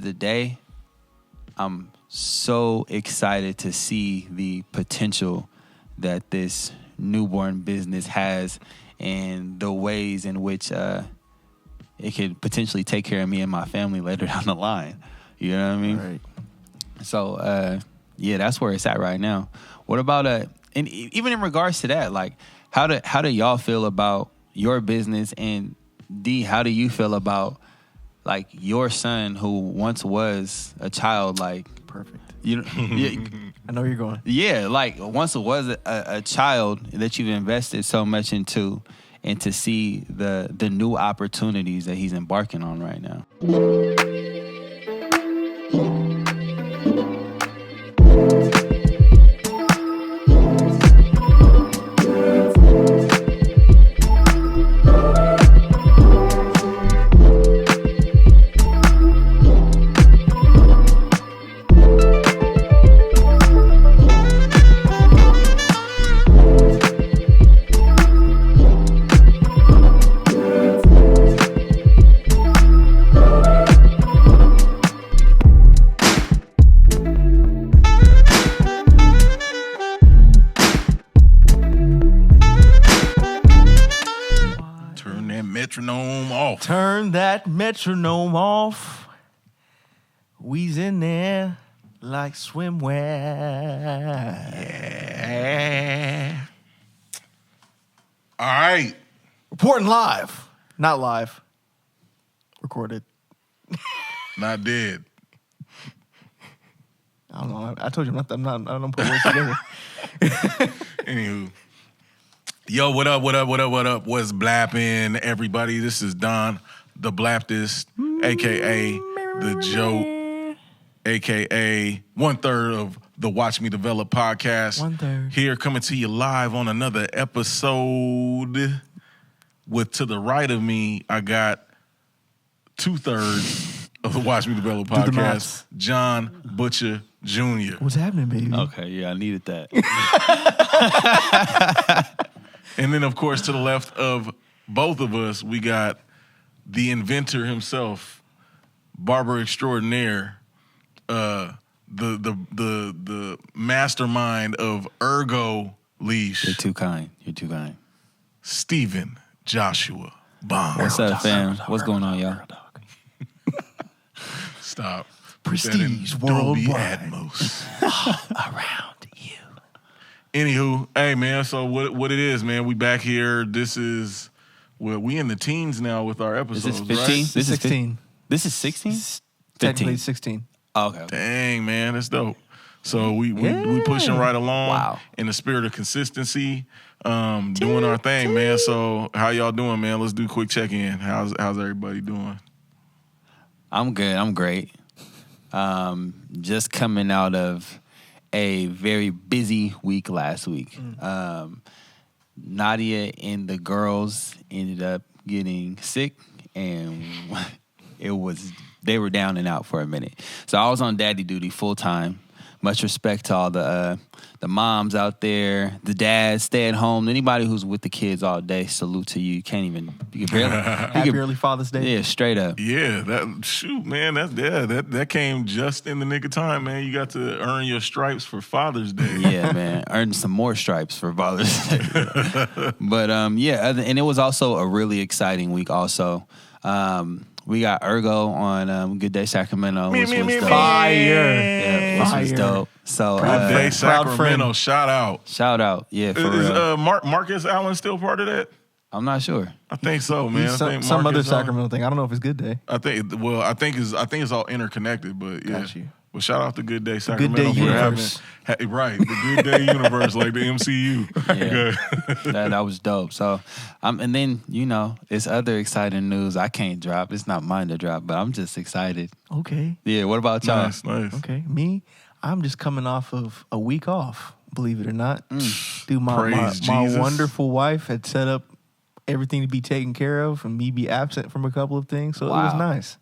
The day, I'm so excited to see the potential that this newborn business has and the ways in which it could potentially take care of me and my family later down the line. You know what I mean? Right. So, yeah, that's where it's at right now. What about and even in regards to that, like, how do y'all feel about your business? And D, how do you feel about like your son who once was a child? Like, Perfect. you know, yeah, I know where you're going. yeah, like once it was a child that you've invested so much into, and to see the new opportunities that he's embarking on right now. Metronome off. Turn that metronome off. We's in there like swimwear. Yeah. All right. Reporting live. Not live. Recorded. Not dead. I don't know. I told you I don't put words together. Anywho. Yo, what up? What's blapping, everybody? This is Don, the Blaptist, a.k.a. The Joke, a.k.a. 1/3 of the Watch Me Develop podcast. 1/3. Here coming to you live on another episode. With to the right of me, I got 2/3 of the Watch Me Develop podcast, John Butcher Jr. What's happening, baby? Okay, yeah, I needed that. And then, of course, to the left of both of us, we got the inventor himself, barber extraordinaire, the mastermind of Ergo leash. You're too kind. Stephen Joshua Bond. What's up, fam? What's going on, y'all? Stop. Prestige Dolby worldwide. Atmos. Around you. Anywho, hey man, so what it is, man? We back here. This is we in the teens now with our episodes. This is 15. Right? This is 16. This is 16. Technically 16. Oh, okay. Dang, man, that's dope. So we pushing right along. Wow. In the spirit of consistency, doing our thing, man. So how y'all doing, man? Let's do a quick check in. How's everybody doing? I'm good. I'm great. Just coming out of a very busy week last week. Nadia and the girls ended up getting sick, and they were down and out for a minute. So I was on daddy duty full time. Much respect to all the moms out there, the dads, stay at home. Anybody who's with the kids all day, salute to you. You can barely. Happy early Father's Day. Yeah, straight up. Yeah, that came just in the nick of time, man. You got to earn your stripes for Father's Day. Yeah, man. Earn some more stripes for Father's Day. But, yeah, and it was also a really exciting week also. We got Ergo on Good Day Sacramento, which was dope. Fire. Yeah, which was dope. So, Good Day proud Sacramento, friend. shout out. shout out. Yeah, for Is real. Marcus Allen still part of that? I'm not sure. I think so, man. He's I think some other Marcus Allen- Sacramento thing. I don't know if it's Good Day. I think it's all interconnected, but yeah. Got you. Well, shout out to Good Day Good Sacramento Day for universe. right, the Good Day universe, like the MCU. Yeah. that was dope. So, and then, it's other exciting news I can't drop. It's not mine to drop, but I'm just excited. Okay. Yeah, what about y'all? Nice. Okay. Me, I'm just coming off of a week off, believe it or not. Dude, my Praise Jesus. wonderful wife had set up everything to be taken care of and me be absent from a couple of things. So it was Wow. nice.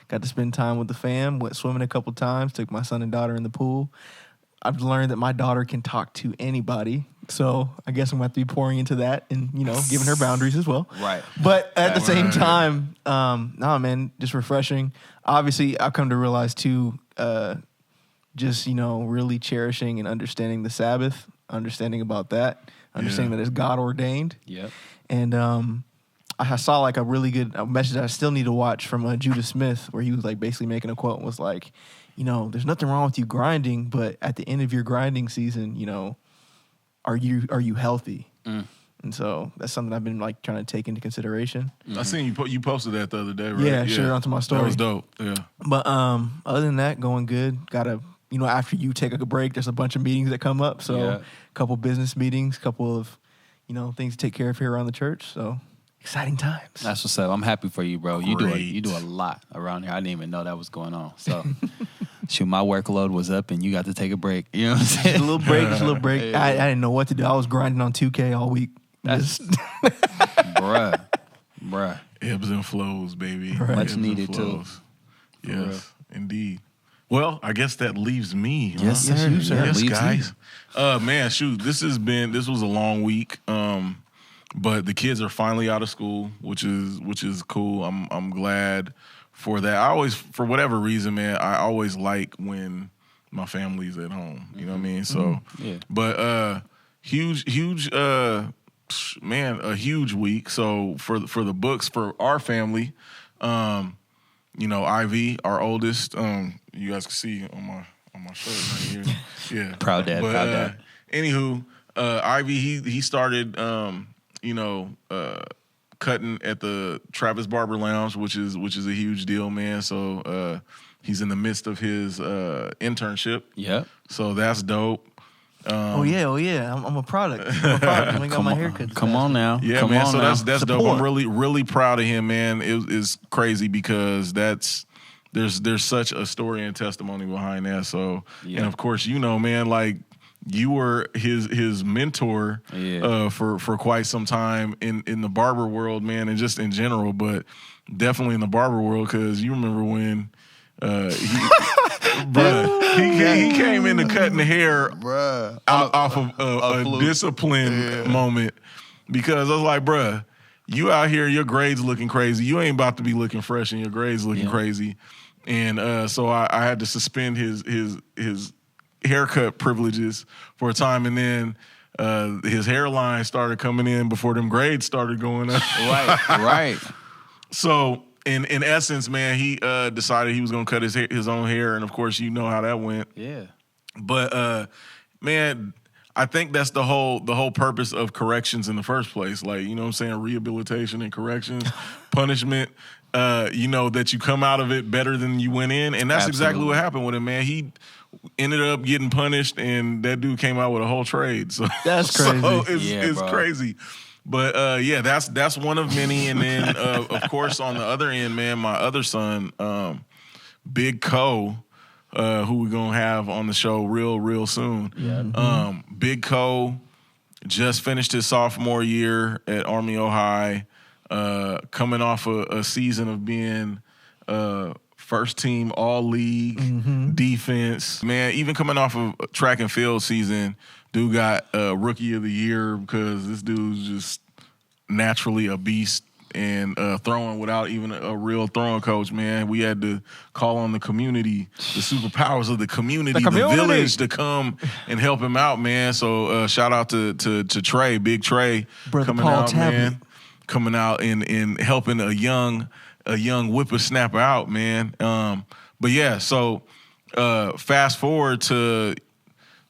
Got to spend time with the fam, went swimming a couple times, took my son and daughter in the pool. I've learned that my daughter can talk to anybody So I guess I'm going to have to be pouring into that and, giving her boundaries as well. Right. But at the same time, man, just refreshing. Obviously, I've come to realize too, just, really cherishing and understanding the Sabbath, understanding about that, understanding that it's God ordained. Yep. And I saw like a really good message that I still need to watch from Judah Smith, where he was like basically making a quote and was like, there's nothing wrong with you grinding, but at the end of your grinding season, are you healthy? And so that's something I've been like trying to take into consideration. I seen you posted that the other day, right? Yeah, shared onto my story. That was dope. Yeah. But other than that, going good. Gotta, after you take a break, there's a bunch of meetings that come up. So a couple business meetings, couple of, things to take care of here around the church. So exciting times. That's what's up. I'm happy for you, bro. You do a lot around here. I didn't even know that was going on. So shoot, my workload was up and you got to take a break. You know what I'm saying? Just a little break. Yeah. I didn't know what to do. I was grinding on 2K all week. That's bruh. Ebbs and flows, baby. Right. Much Ebbs needed and too. flows. Yes, indeed. Well, I guess that leaves me. Huh? Yes, sir. you, sir. Yeah, Yes, leaves guys. you. Man, shoot, this was a long week. But the kids are finally out of school, which is cool. I'm glad for that. I always, for whatever reason, man, I always like when my family's at home. You know what I mean? So, Yeah. but huge, man, a huge week. So for the books for our family, Ivy, our oldest, you guys can see on my shirt right here. Yeah, Proud dad. But, Proud dad. Anywho, Ivy, he started, cutting at the Travis Barber Lounge, which is a huge deal, man. So he's in the midst of his internship. Yep. So that's dope. Oh yeah. I'm a product. I ain't got my haircut. Come on now. Yeah, Come man. on So now. that's dope. I'm really proud of him, man. It's crazy because there's such a story and testimony behind that. So Yeah. and of course, man, like you were his mentor for quite some time in the barber world, man, and just in general, but definitely in the barber world because you remember when he came into cutting the hair off of a discipline moment because I was like, bruh, you out here, your grades looking crazy. You ain't about to be looking fresh and your grades looking crazy. And so I had to suspend his haircut privileges for a time, and then his hairline started coming in before them grades started going up. Right. So in essence, man, he decided he was gonna cut his own hair, and of course, you know how that went. Yeah. But man, I think that's the whole purpose of corrections in the first place. Like, you know what I'm saying, rehabilitation and corrections, punishment. That you come out of it better than you went in, and that's exactly what happened with him, man. He ended up getting punished, and that dude came out with a whole trade. So that's crazy. So it's crazy. But that's one of many. And then of course on the other end, man, my other son, Big Co, who we're gonna have on the show real soon. Yeah. Big Co just finished his sophomore year at Army High, coming off a season of being first team all league defense. Man, even coming off of a track and field season, dude got rookie of the year because this dude's just naturally a beast and throwing without even a real throwing coach, man. We had to call on the community, the superpowers of the community, the village to come and help him out, man. So shout out to Trey, Big Trey, Brother coming Paul out, Tablet. man. Coming out and helping a young whippersnapper out, man. But yeah, so fast forward to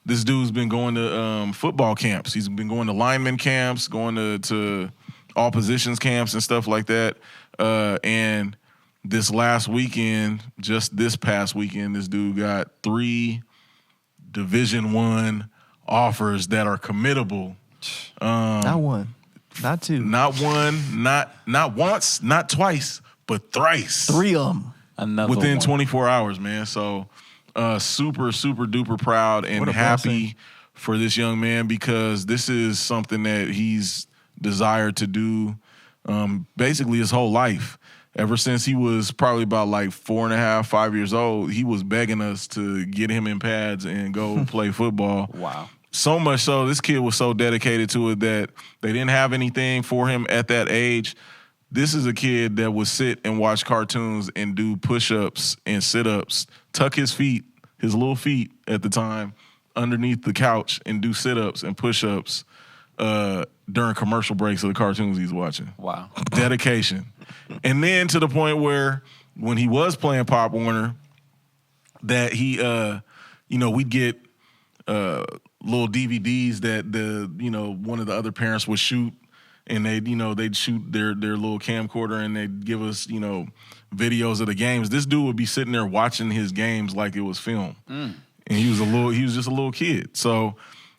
this dude's been going to football camps. He's been going to lineman camps, going to all positions camps and stuff like that. And this last weekend, just this past weekend, this dude got 3 Division I offers that are committable. Not one, not two, Not one, not once, not twice, but thrice. 3 of them. Another Within one. 24 hours, man. So super duper proud and What a happy blessing. for this young man because this is something that he's desired to do basically his whole life. Ever since he was probably about like 4.5, 5 years old, he was begging us to get him in pads and go play football. Wow. So much so, this kid was so dedicated to it that they didn't have anything for him at that age. This is a kid that would sit and watch cartoons and do push-ups and sit-ups, tuck his feet, his little feet at the time, underneath the couch and do sit-ups and push-ups during commercial breaks of the cartoons he's watching. Wow. Dedication. And then to the point where when he was playing Pop Warner, that he, we'd get little DVDs that one of the other parents would shoot, and they'd shoot their little camcorder and they'd give us, videos of the games. This dude would be sitting there watching his games like it was film. And he was just a little kid. So,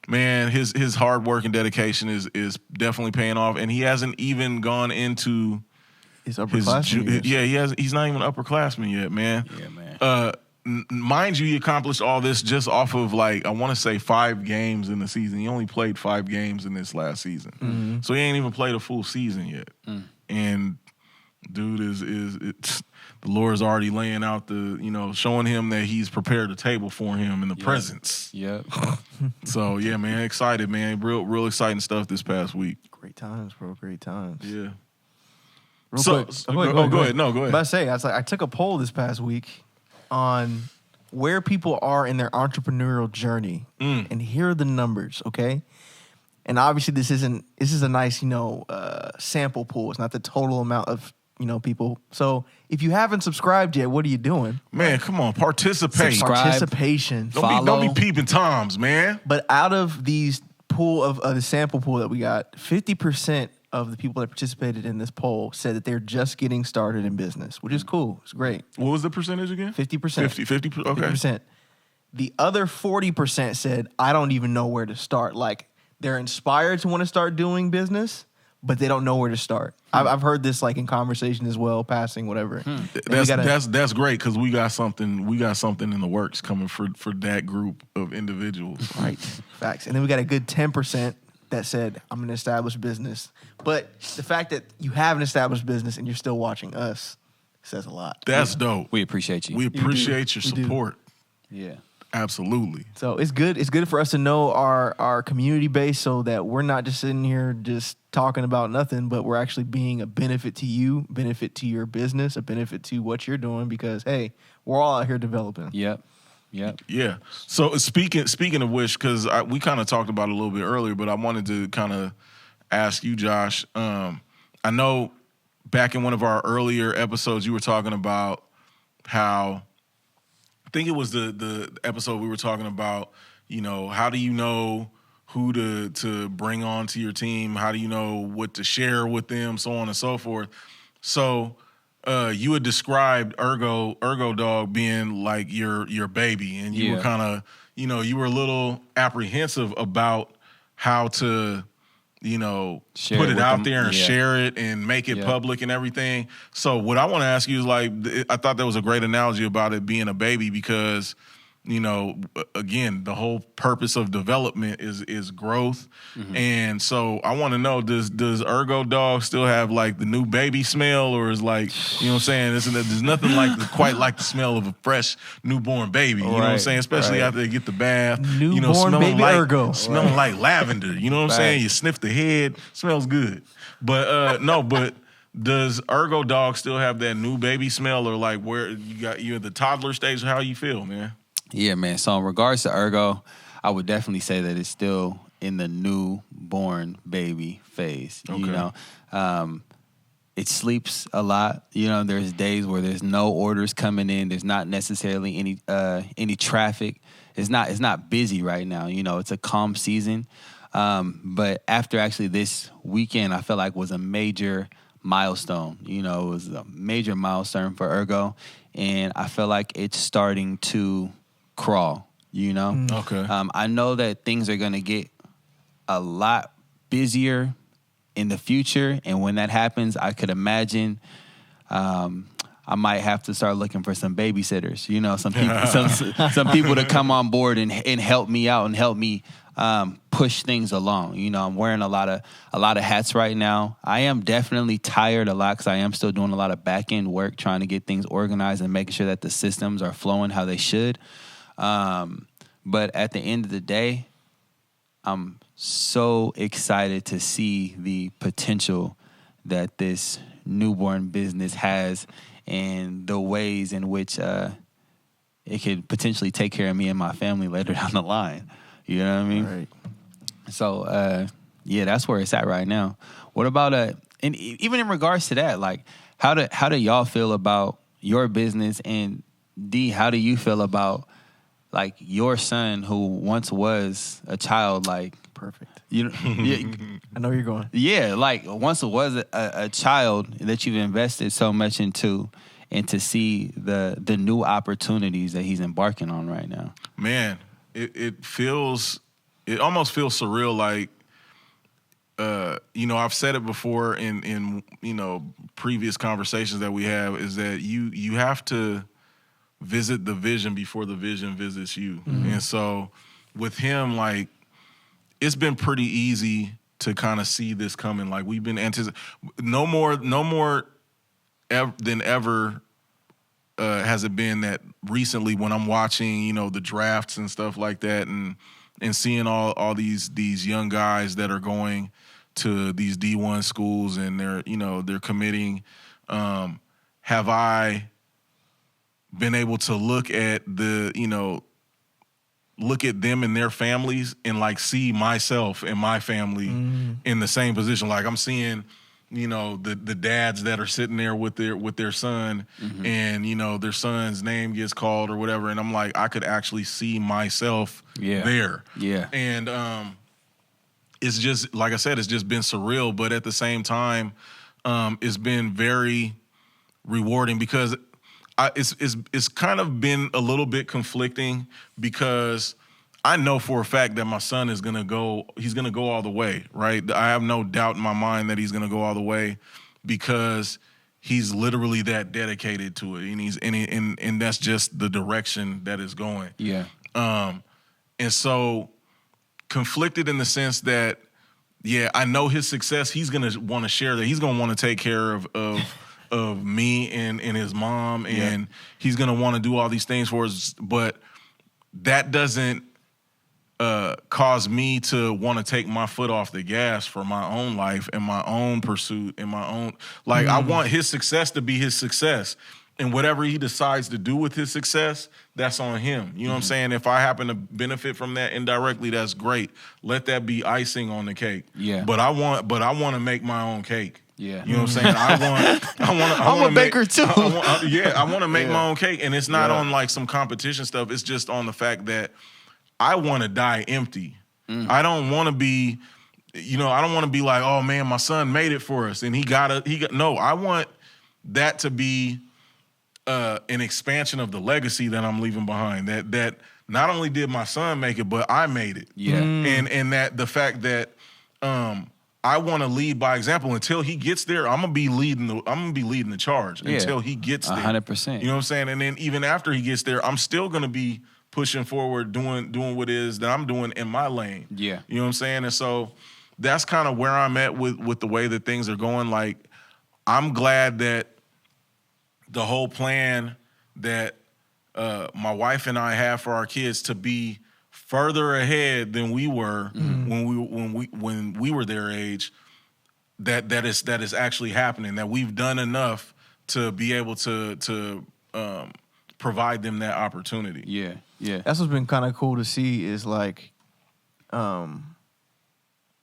man, his hard work and dedication is definitely paying off. And he hasn't even gone into his upperclassmen. He's not even upperclassman yet, man. Yeah, man. Mind you, he accomplished all this just off of I want to say 5 games in the season. He only played 5 games in this last season. Mm-hmm. So he ain't even played a full season yet. And dude the Lord's already laying out showing him that he's prepared the table for him in the presence. Yep. So yeah, man, excited, man. Real exciting stuff this past week. Great times, bro. Great times. Yeah. Real So quick. go ahead. No, go ahead. But I took a poll this past week on where people are in their entrepreneurial journey, and here are the numbers. Okay, and obviously this is a nice sample pool. It's not the total amount of people. So if you haven't subscribed yet, what are you doing? Man, come on, participate. Subscribe. Participation. Don't be peeping toms, man. But out of these pool of the sample pool that we got, 50% of the people that participated in this poll said that they're just getting started in business, which is cool. It's great. What was the percentage again? 50%. 50, okay. 50%. The other 40% said, I don't even know where to start. Like, they're inspired to want to start doing business, but they don't know where to start. I've heard this in conversation as well, passing, whatever. That's great, because we got something in the works coming for that group of individuals. Right. Facts. And then we got a good 10% that said, I'm an established business. But the fact that you have an established business and you're still watching us says a lot. That's dope. We appreciate you. We appreciate your support. Yeah. Absolutely. So it's good. It's good for us to know our community base, so that we're not just sitting here just talking about nothing, but we're actually being a benefit to you, benefit to your business, a benefit to what you're doing, because, hey, we're all out here developing. Yep. Yeah. So speaking of which, because we kind of talked about it a little bit earlier, but I wanted to kind of ask you, Josh. I know back in one of our earlier episodes, you were talking about how, I think it was the episode we were talking about, how do you know who to bring on to your team? How do you know what to share with them, so on and so forth? So you had described Ergo Dog being like your baby, and you were kind of, you were a little apprehensive about how to, put it out there and share it and make it public and everything. So what I want to ask you is, I thought that was a great analogy about it being a baby, because, again, the whole purpose of development is growth. Mm-hmm. And so I want to know, does Ergo Dog still have the new baby smell, or is what I'm saying? There's nothing quite like the smell of a fresh newborn baby. You know what I'm saying? Especially after they get the bath. Newborn smelling baby Ergo. Smelling like lavender. You know what I'm saying? You sniff the head, smells good. But but does Ergo Dog still have that new baby smell, or where you're at the toddler stage? How you feel, man? Yeah, man. So in regards to Ergo, I would definitely say that it's still in the newborn baby phase. Okay. It sleeps a lot. There's days where there's no orders coming in. There's not necessarily any traffic. It's not busy right now. It's a calm season. But after actually this weekend, I felt like was a major milestone. It was a major milestone for Ergo, and I feel like it's starting to crawl. Okay. I know that things are going to get a lot busier in the future, and when that happens, I could imagine I might have to start looking for some babysitters. Some people to come on board and help me out and help me push things along. I'm wearing a lot of hats right now. I am definitely tired a lot, because I am still doing a lot of back end work, trying to get things organized and making sure that the systems are flowing how they should. But at the end of the day, I'm so excited to see the potential that this newborn business has and the ways in which it could potentially take care of me and my family later down the line. You know what I mean? Right. So, yeah, that's where it's at right now. What about and even in regards to that, like, how do y'all feel about your business? And D, how do you feel about like your son who once was a child? Like, Perfect. you know, yeah, I know where you're going. yeah, like once it was a child that you've invested so much into, and to see the new opportunities that he's embarking on right now. Man, it almost feels surreal. Like, I've said it before in previous conversations that we have, is that you have to visit the vision before the vision visits you. Mm-hmm. And so with him, like, it's been pretty easy to kind of see this coming. Like, we've been anticipating no more than ever. Has it been that recently when I'm watching, the drafts and stuff like that, and seeing all these young guys that are going to these D1 schools and they're committing, have I been able to look at look at them and their families and like see myself and my family in the same position. Like, I'm seeing the dads that are sitting there with their son, and their son's name gets called or whatever, and I'm like, I could actually see myself there. Yeah. And it's just, like I said, it's just been surreal, but at the same time, it's been very rewarding, because it's kind of been a little bit conflicting, because I know for a fact that my son is gonna go all the way, right? I have no doubt in my mind that he's gonna go all the way, because he's literally that dedicated to it, and that's just the direction that it's going. Yeah. And so conflicted in the sense that, yeah, I know his success, he's gonna want to share that. He's gonna want to take care of me and his mom, and he's gonna want to do all these things for us, but that doesn't cause me to want to take my foot off the gas for my own life and my own pursuit and my own, like, I want his success to be his success, and whatever he decides to do with his success, that's on him. You know what I'm saying? If I happen to benefit from that indirectly, that's great. Let that be icing on the cake. Yeah. But I want to make my own cake. Yeah. You know what I'm saying? I'm a baker too. I want to make my own cake, and it's not on like some competition stuff. It's just on the fact that I want to die empty. I don't want to be, I don't want to be like, oh man, my son made it for us, and no, I want that to be an expansion of the legacy that I'm leaving behind. That not only did my son make it, but I made it. Yeah. And that the fact that I want to lead by example. Until he gets there, I'm gonna be leading the charge until he gets there. 100%. You know what I'm saying? And then even after he gets there, I'm still gonna be pushing forward, doing what it is that I'm doing in my lane. Yeah. You know what I'm saying? And so that's kind of where I'm at with the way that things are going. Like, I'm glad that the whole plan that my wife and I have for our kids to be further ahead than we were when we were their age, that is actually happening, that we've done enough to be able to provide them that opportunity. Yeah. Yeah. That's what's been kind of cool to see is like, I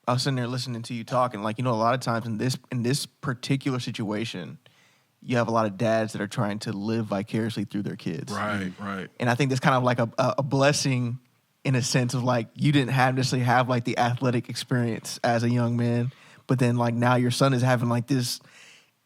was sitting there listening to you talk, and like, a lot of times in this particular situation, you have a lot of dads that are trying to live vicariously through their kids. Right, right. And I think that's kind of like a blessing in a sense of like, you didn't necessarily have like the athletic experience as a young man, but then like now your son is having like this,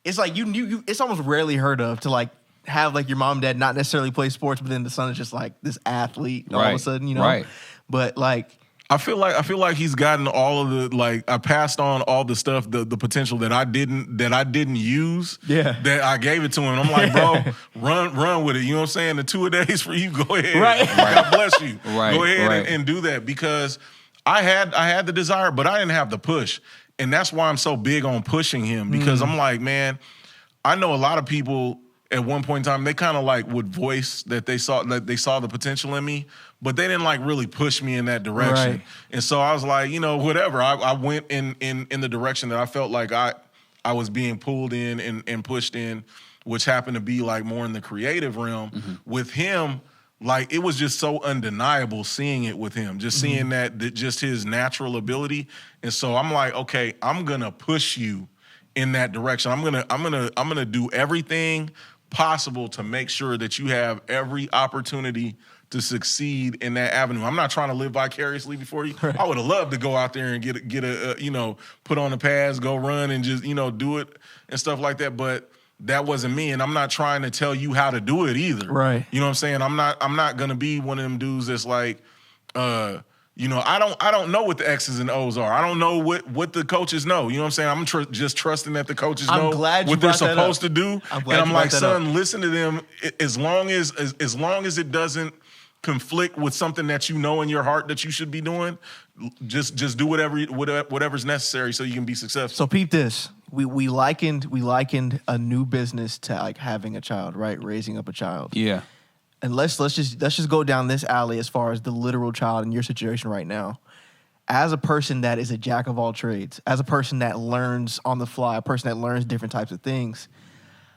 it's like it's almost rarely heard of to like have like your mom and dad not necessarily play sports, but then the son is just like this athlete all of a sudden, Right. But like, I feel like he's gotten all of the, like, I passed on all the stuff, the potential that I didn't use. Yeah. That I gave it to him. I'm like, bro, run with it. You know what I'm saying? The 2 days for you, go ahead. Right. God bless you. Right. Go ahead Right. and do that, because I had the desire, but I didn't have the push. And that's why I'm so big on pushing him, because I'm like, man, I know a lot of people, at one point in time, they kind of like would voice that they saw the potential in me, but they didn't like really push me in that direction. Right. And so I was like, whatever. I went in the direction that I felt like I was being pulled in and pushed in, which happened to be like more in the creative realm. Mm-hmm. With him, like it was just so undeniable seeing it with him, just seeing that just his natural ability. And so I'm like, okay, I'm gonna push you in that direction. I'm gonna do everything possible to make sure that you have every opportunity to succeed in that avenue. I'm not trying to live vicariously before you. Right. I would have loved to go out there and get a put on the pads, go run and just, do it and stuff like that. But that wasn't me. And I'm not trying to tell you how to do it either. Right. You know what I'm saying? I'm not going to be one of them dudes that's like, I don't know what the X's and O's are. I don't know what the coaches know. You know what I'm saying? I'm just trusting that the coaches know what they're supposed to do. And I'm like, son, listen to them. As long as it doesn't conflict with something that you know in your heart that you should be doing, just do whatever's necessary so you can be successful. So peep this. We likened a new business to like having a child, right? Raising up a child. Yeah. And let's just go down this alley as far as the literal child in your situation right now. As a person that is a jack of all trades, as a person that learns on the fly, a person that learns different types of things,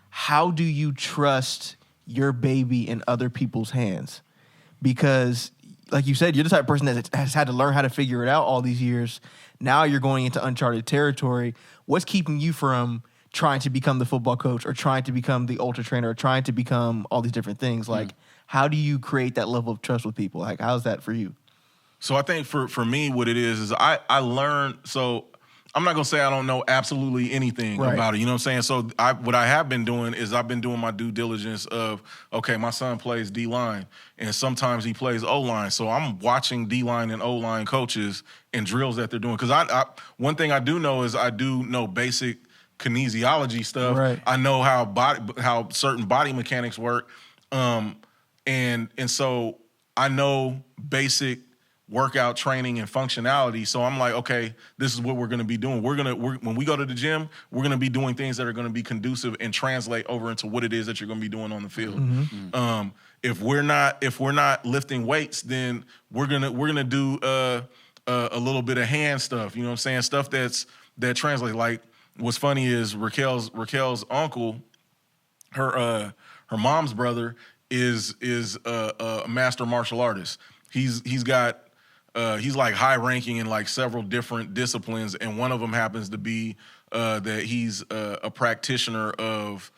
how do you trust your baby in other people's hands? Because, like you said, you're the type of person that has had to learn how to figure it out all these years. Now you're going into uncharted territory. What's keeping you from trying to become the football coach or trying to become the ultra trainer or trying to become all these different things? Like, how do you create that level of trust with people? Like, how's that for you? So I think for me, what it is I learned. So I'm not going to say I don't know absolutely anything about it. You know what I'm saying? So what I have been doing is I've been doing my due diligence of, okay, my son plays D-line, and sometimes he plays O-line. So I'm watching D-line and O-line coaches and drills that they're doing. Because one thing I do know is I do know basic kinesiology stuff. Right. I know how certain body mechanics work. And so I know basic workout training and functionality. So I'm like, okay, this is what we're going to be doing. When we go to the gym, we're going to be doing things that are going to be conducive and translate over into what it is that you're going to be doing on the field. Mm-hmm. If we're not lifting weights, then we're gonna do a little bit of hand stuff. You know what I'm saying? Stuff that translates. Like what's funny is Raquel's uncle, her mom's brother is a master martial artist. He's like high ranking in like several different disciplines, and one of them happens to be that he's a practitioner of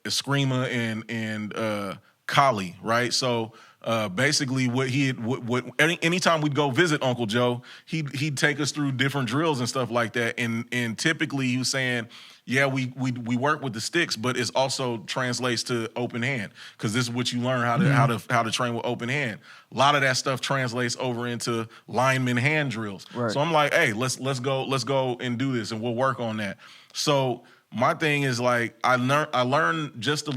Eskrima and Kali, right? So basically, anytime we'd go visit Uncle Joe, he'd take us through different drills and stuff like that, and typically he was saying, yeah, we work with the sticks, but it also translates to open hand because this is what you learn how to train with open hand. A lot of that stuff translates over into lineman hand drills. Right. So I'm like, hey, let's go and do this, and we'll work on that. So my thing is like I learned just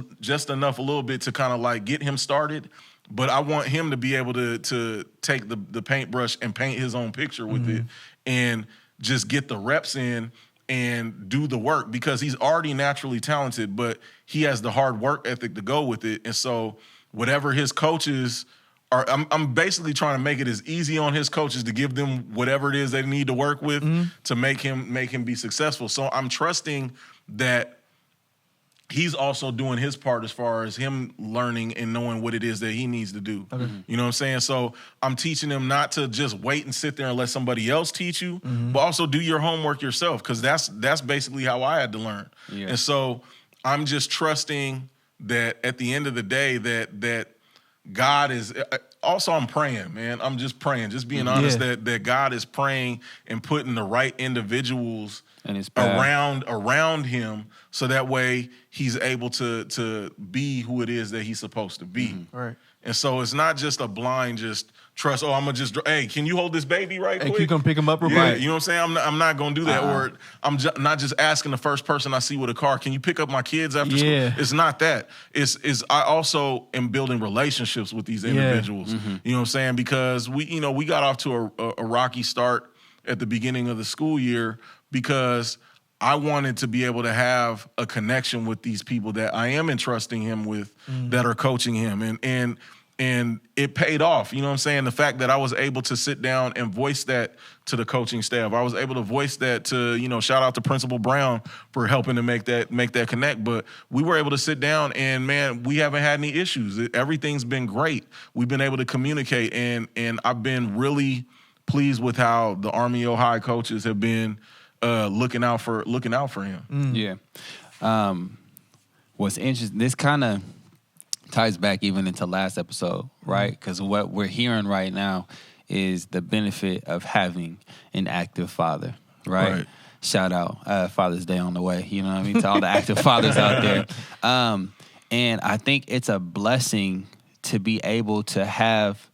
enough a little bit to kind of like get him started, but I want him to be able to take the paintbrush and paint his own picture with it and just get the reps in and do the work because he's already naturally talented, but he has the hard work ethic to go with it. And so whatever his coaches are, I'm basically trying to make it as easy on his coaches to give them whatever it is they need to work with to make him be successful. So I'm trusting that he's also doing his part as far as him learning and knowing what it is that he needs to do. Okay. You know what I'm saying? So I'm teaching him not to just wait and sit there and let somebody else teach you, but also do your homework yourself because that's basically how I had to learn. Yeah. And so I'm just trusting that at the end of the day that God is – also I'm praying, man. I'm just praying, just being honest that God is praying and putting the right individuals around him so that way he's able to be who it is that he's supposed to be. Mm-hmm. Right. And so it's not just a blind just trust, I'm going to just, hey, can you hold this baby right quick? Hey, you come pick him up real quick? You know what I'm saying? I'm not going to do that. Or I'm not just asking the first person I see with a car, can you pick up my kids after school? It's not that. It's I also am building relationships with these individuals. Mm-hmm. You know what I'm saying? Because we got off to a rocky start at the beginning of the school year because I wanted to be able to have a connection with these people that I am entrusting him with, that are coaching him, and it paid off. You know what I'm saying? The fact that I was able to sit down and voice that to the coaching staff, I was able to voice that to, shout out to Principal Brown for helping to make that connect. But we were able to sit down and, man, we haven't had any issues. Everything's been great. We've been able to communicate, and I've been really pleased with how the Army Ohio coaches have been looking out for him. Yeah. What's interesting, this kind of ties back even into last episode, right? Because what we're hearing right now is the benefit of having an active father, right? Shout out Father's Day on the way, you know what I mean, to all the active fathers out there. And I think it's a blessing to be able to have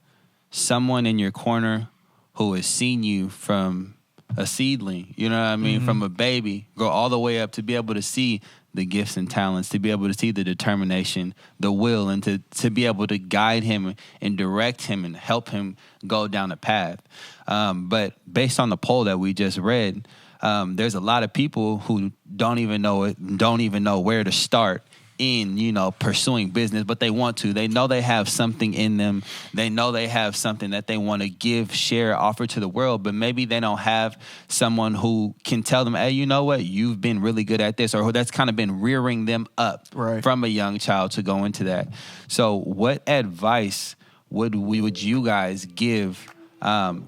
someone in your corner who has seen you from a seedling, you know what I mean, from a baby, grow all the way up to be able to see the gifts and talents, to be able to see the determination, the will, and to be able to guide him and direct him and help him go down a path. But based on the poll that we just read, there's a lot of people who don't even know where to start in, pursuing business, but they want to. They know they have something in them. They know they have something that they want to give, share, offer to the world, but maybe they don't have someone who can tell them, hey, you know what? You've been really good at this, or that's kind of been rearing them up from a young child to go into that. So what advice would you guys give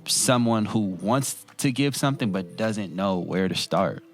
someone who wants to give something but doesn't know where to start?